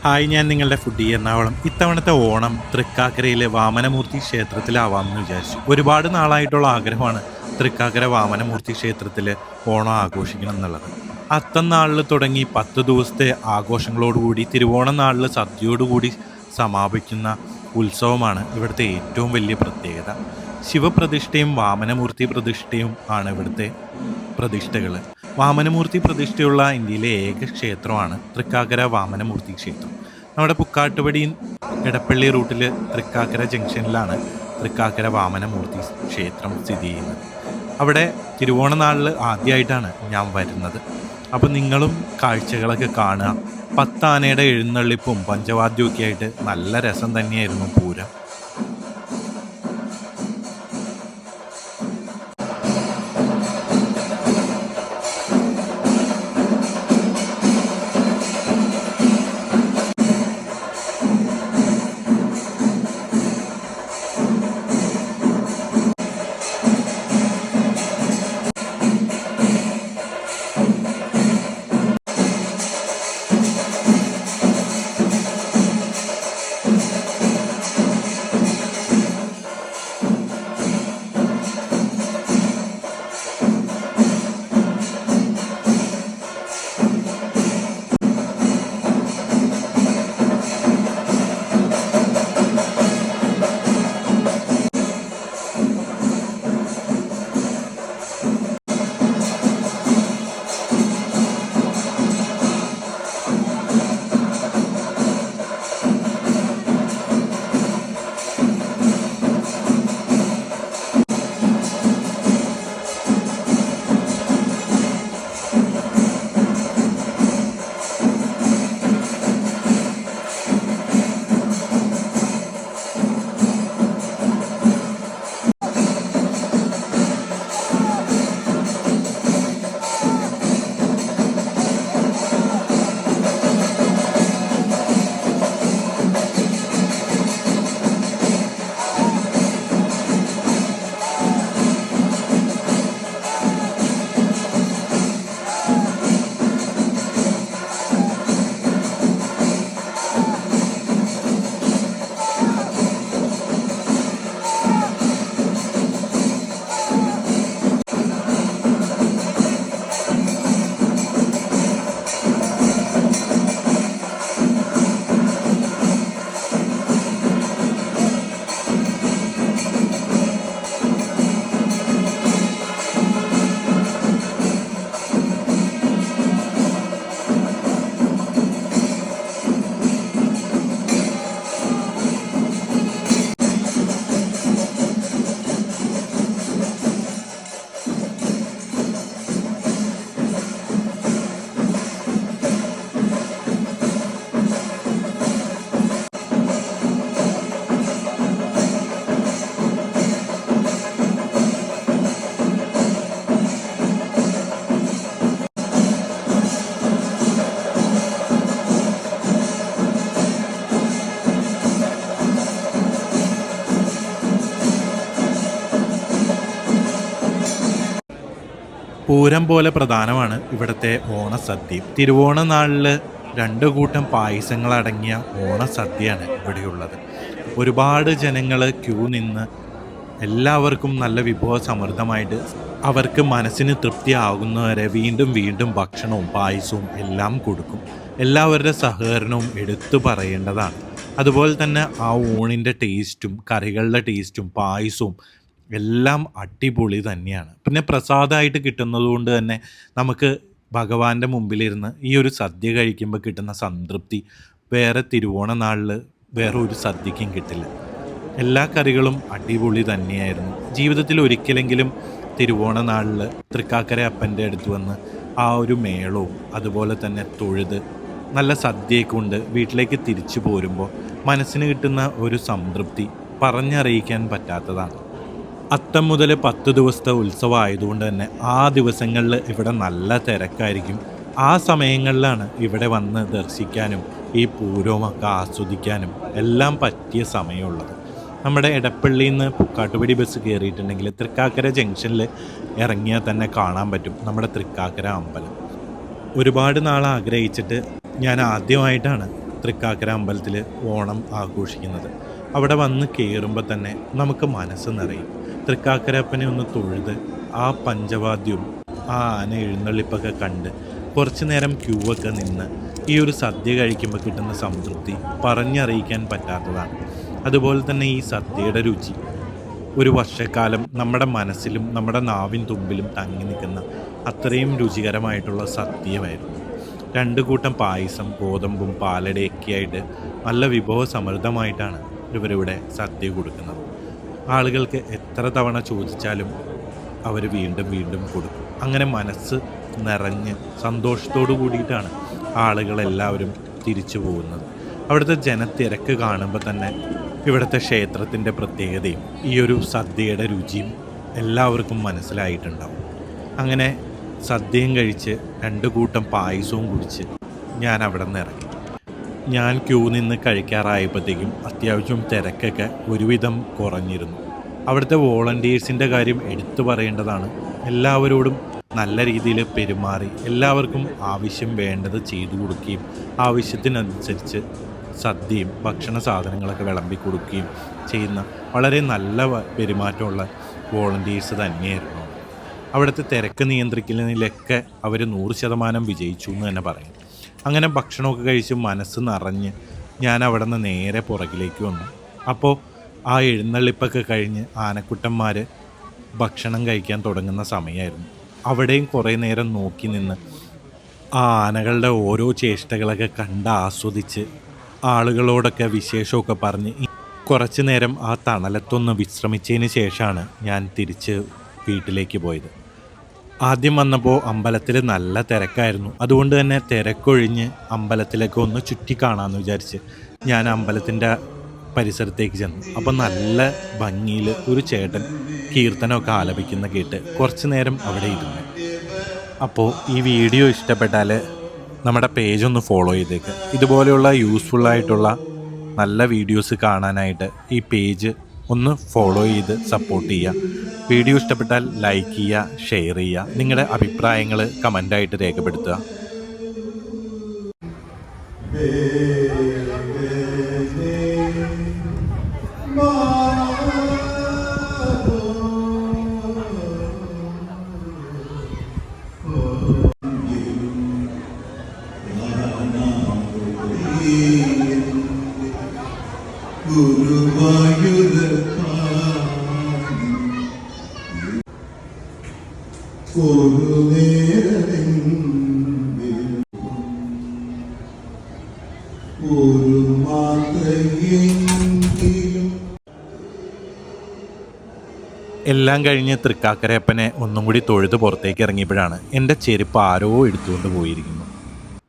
Hi, ഞാൻ നിങ്ങളുടെ foodie Ernakulam. ഇത്തവണത്തെ ഓണം തൃക്കാക്കരയിലെ വാമനമൂർത്തി ക്ഷേത്രത്തിലാവാമെന്ന് വിചാരിച്ചു. ഒരുപാട് നാളായിട്ടുള്ള ആഗ്രഹമാണ് തൃക്കാക്കര വാമനമൂർത്തി ക്ഷേത്രത്തിൽ ഓണം ആഘോഷിക്കണം എന്നുള്ളത്. അത്തം നാളിൽ തുടങ്ങി 10 ദിവസത്തെ ആഘോഷങ്ങളോടുകൂടി തിരുവോണം നാളിൽ സദ്യയോടുകൂടി സമാപിക്കുന്ന ഉത്സവമാണ് ഇവിടുത്തെ ഏറ്റവും വലിയ പ്രത്യേകത. ശിവപ്രതിഷ്ഠയും വാമനമൂർത്തി പ്രതിഷ്ഠയും ആണ് ഇവിടുത്തെ പ്രതിഷ്ഠകൾ. വാമനമൂർത്തി പ്രതിഷ്ഠയുള്ള ഇന്ത്യയിലെ ഏക ക്ഷേത്രമാണ് തൃക്കാക്കര വാമനമൂർത്തി ക്ഷേത്രം. നമ്മുടെ പുക്കാട്ടുപടി എടപ്പള്ളി റൂട്ടിൽ തൃക്കാക്കര ജംഗ്ഷനിലാണ് തൃക്കാക്കര വാമനമൂർത്തി ക്ഷേത്രം സ്ഥിതി ചെയ്യുന്നത്. അവിടെ തിരുവോണ നാളിൽ ആദ്യമായിട്ടാണ് ഞാൻ വരുന്നത്. അപ്പോൾ നിങ്ങളും കാഴ്ചകളൊക്കെ കാണുക. 10 ആനയുടെ എഴുന്നള്ളിപ്പും പഞ്ചവാദ്യമൊക്കെ ആയിട്ട് നല്ല രസം തന്നെയായിരുന്നു പൂരം. പൂരം പോലെ പ്രധാനമാണ് ഇവിടുത്തെ ഓണസദ്യ. തിരുവോണ നാളിൽ 2 കൂട്ടം പായസങ്ങളടങ്ങിയ ഓണസദ്യയാണ് ഇവിടെയുള്ളത്. ഒരുപാട് ജനങ്ങൾ ക്യൂ നിന്ന് എല്ലാവർക്കും നല്ല വിഭവസമൃദ്ധമായിട്ട് അവർക്ക് മനസ്സിന് തൃപ്തിയാകുന്നവരെ വീണ്ടും വീണ്ടും ഭക്ഷണവും പായസവും എല്ലാം കൊടുക്കും. എല്ലാവരുടെ സഹകരണവും എടുത്തു പറയേണ്ടതാണ്. അതുപോലെ തന്നെ ആ ഊണിൻ്റെ ടേസ്റ്റും കറികളുടെ ടേസ്റ്റും പായസവും എല്ലാം അടിപൊളി തന്നെയാണ്. പിന്നെ പ്രസാദമായിട്ട് കിട്ടുന്നത് കൊണ്ട് തന്നെ നമുക്ക് ഭഗവാന്റെ മുമ്പിലിരുന്ന് ഈ ഒരു സദ്യ കഴിക്കുമ്പോൾ കിട്ടുന്ന സംതൃപ്തി വേറെ തിരുവോണ നാളിൽ വേറെ ഒരു സദ്യക്കും കിട്ടില്ല. എല്ലാ കറികളും അടിപൊളി തന്നെയായിരുന്നു. ജീവിതത്തിൽ ഒരിക്കലെങ്കിലും തിരുവോണ നാളിൽ തൃക്കാക്കര അപ്പൻ്റെ അടുത്ത് വന്ന് ആ ഒരു മേളവും അതുപോലെ തന്നെ തൊഴുത് നല്ല സദ്യയൊക്കെ കൊണ്ട് വീട്ടിലേക്ക് തിരിച്ചു പോരുമ്പോൾ മനസ്സിന് കിട്ടുന്ന ഒരു സംതൃപ്തി പറഞ്ഞറിയിക്കാൻ പറ്റാത്തതാണ്. അത്തം മുതൽ 10 ദിവസത്തെ ഉത്സവം ആയതുകൊണ്ട് തന്നെ ആ ദിവസങ്ങളിൽ ഇവിടെ നല്ല തിരക്കായിരിക്കും. ആ സമയങ്ങളിലാണ് ഇവിടെ വന്ന് ദർശിക്കാനും ഈ പൂരമൊക്കെ ആസ്വദിക്കാനും എല്ലാം പറ്റിയ സമയമുള്ളത്. നമ്മുടെ എടപ്പള്ളിയിൽ നിന്ന് പുക്കാട്ടുപടി ബസ് കയറിയിട്ടുണ്ടെങ്കിൽ തൃക്കാക്കര ജംഗ്ഷനിൽ ഇറങ്ങിയാൽ തന്നെ കാണാൻ പറ്റും നമ്മുടെ തൃക്കാക്കര അമ്പലം. ഒരുപാട് നാൾ ആഗ്രഹിച്ചിട്ട് ഞാൻ ആദ്യമായിട്ടാണ് തൃക്കാക്കര അമ്പലത്തിൽ ഓണം ആഘോഷിക്കുന്നത്. അവിടെ വന്ന് കയറുമ്പോൾ തന്നെ നമുക്ക് മനസ്സ് നിറയും. തൃക്കാക്കരപ്പനെ ഒന്ന് തൊഴുത് ആ പഞ്ചവാദ്യവും ആ ആന എഴുന്നള്ളിപ്പൊക്കെ കണ്ട് കുറച്ച് നേരം ക്യൂ ഒക്കെ നിന്ന് ഈ ഒരു സദ്യ കഴിക്കുമ്പോൾ കിട്ടുന്ന സംതൃപ്തി പറഞ്ഞറിയിക്കാൻ പറ്റാത്തതാണ്. അതുപോലെ തന്നെ ഈ സദ്യയുടെ രുചി ഒരു വർഷക്കാലം നമ്മുടെ മനസ്സിലും നമ്മുടെ നാവിൻ തുമ്പിലും തങ്ങി നിൽക്കുന്ന അത്രയും രുചികരമായിട്ടുള്ള സദ്യമായിരുന്നു. 2 കൂട്ടം പായസം, ഗോതമ്പും പാലടയൊക്കെ ആയിട്ട് നല്ല വിഭവസമൃദ്ധമായിട്ടാണ് ഇവരിവിടെ സദ്യ കൊടുക്കുന്നത്. ആളുകൾക്ക് എത്ര തവണ ചോദിച്ചാലും അവർ വീണ്ടും വീണ്ടും കൊടുക്കും. അങ്ങനെ മനസ്സ് നിറഞ്ഞ് സന്തോഷത്തോടു കൂടിയിട്ടാണ് ആളുകളെല്ലാവരും തിരിച്ചു പോകുന്നത്. അവിടുത്തെ ജനത്തിരക്ക് കാണുമ്പോൾ തന്നെ ഇവിടുത്തെ ക്ഷേത്രത്തിൻ്റെ പ്രത്യേകതയും ഈ ഒരു സദ്യയുടെ രുചിയും എല്ലാവർക്കും മനസ്സിലായിട്ടുണ്ടാവും. അങ്ങനെ സദ്യയും കഴിച്ച് 2 കൂട്ടം പായസവും കുടിച്ച് ഞാൻ അവിടെ നിന്ന് ഇറങ്ങി. ഞാൻ ക്യൂ നിന്ന് കഴിക്കാറായപ്പോഴത്തേക്കും അത്യാവശ്യം തിരക്കൊക്കെ ഒരുവിധം കുറഞ്ഞിരുന്നു. അവിടുത്തെ വോളണ്ടിയേഴ്സിൻ്റെ കാര്യം എടുത്തു പറയേണ്ടതാണ്. എല്ലാവരോടും നല്ല രീതിയിൽ പെരുമാറി എല്ലാവർക്കും ആവശ്യം വേണ്ടത് ചെയ്തു കൊടുക്കുകയും ആവശ്യത്തിനനുസരിച്ച് സദ്യയും ഭക്ഷണ സാധനങ്ങളൊക്കെ വിളമ്പി കൊടുക്കുകയും ചെയ്യുന്ന വളരെ നല്ല പെരുമാറ്റമുള്ള വോളണ്ടിയേഴ്സ് തന്നെയായിരുന്നു. അവിടുത്തെ തിരക്ക് നിയന്ത്രിക്കുന്നതിലൊക്കെ അവർ 100% വിജയിച്ചു എന്ന് തന്നെ പറയും. അങ്ങനെ ഭക്ഷണമൊക്കെ കഴിച്ച് മനസ്സ് നിറഞ്ഞ് ഞാൻ അവിടെ നിന്ന് നേരെ പുറകിലേക്ക് വന്നു. അപ്പോൾ ആ എഴുന്നള്ളിപ്പൊക്കെ കഴിഞ്ഞ് ആനക്കുട്ടന്മാർ ഭക്ഷണം കഴിക്കാൻ തുടങ്ങുന്ന സമയമായിരുന്നു. അവിടെയും കുറേ നേരം നോക്കി നിന്ന് ആ ആനകളുടെ ഓരോ ചേഷ്ടകളൊക്കെ കണ്ട് ആസ്വദിച്ച് ആളുകളോടൊക്കെ വിശേഷമൊക്കെ പറഞ്ഞ് കുറച്ച് നേരം ആ തണലത്തൊന്ന് വിശ്രമിച്ചതിന് ശേഷമാണ് ഞാൻ തിരിച്ച് വീട്ടിലേക്ക് പോയത്. ആദ്യം വന്നപ്പോൾ അമ്പലത്തിൽ നല്ല തിരക്കായിരുന്നു. അതുകൊണ്ട് തന്നെ തിരക്കൊഴിഞ്ഞ് അമ്പലത്തിലേക്ക് ഒന്ന് ചുറ്റി കാണാമെന്ന് വിചാരിച്ച് ഞാൻ അമ്പലത്തിൻ്റെ പരിസരത്തേക്ക് ചെന്നു. അപ്പോൾ നല്ല ഭംഗിയിൽ ഒരു ചേട്ടൻ കീർത്തനമൊക്കെ ആലപിക്കുന്ന കേട്ട് കുറച്ച് നേരം അവിടെ ഇരുന്നു. അപ്പോൾ ഈ വീഡിയോ ഇഷ്ടപ്പെട്ടാൽ നമ്മുടെ പേജ് ഒന്ന് ഫോളോ ചെയ്തേക്ക്. ഇതുപോലെയുള്ള യൂസ്ഫുള്ളായിട്ടുള്ള നല്ല വീഡിയോസ് കാണാനായിട്ട് ഈ പേജ് ഒന്ന് ഫോളോ ചെയ്ത് സപ്പോർട്ട് ചെയ്യുക. വീഡിയോ ഇഷ്ടപ്പെട്ടാൽ ലൈക്ക് ചെയ്യുക, ഷെയർ ചെയ്യുക, നിങ്ങളുടെ അഭിപ്രായങ്ങൾ കമൻ്റായിട്ട് രേഖപ്പെടുത്തുക. എല്ലാം കഴിഞ്ഞ് തൃക്കാക്കരയപ്പനെ ഒന്നും കൂടി തൊഴുത് പുറത്തേക്ക് ഇറങ്ങിയപ്പോഴാണ് എൻ്റെ ചെരുപ്പ് ആരോ എടുത്തുകൊണ്ട് പോയിരിക്കുന്നു.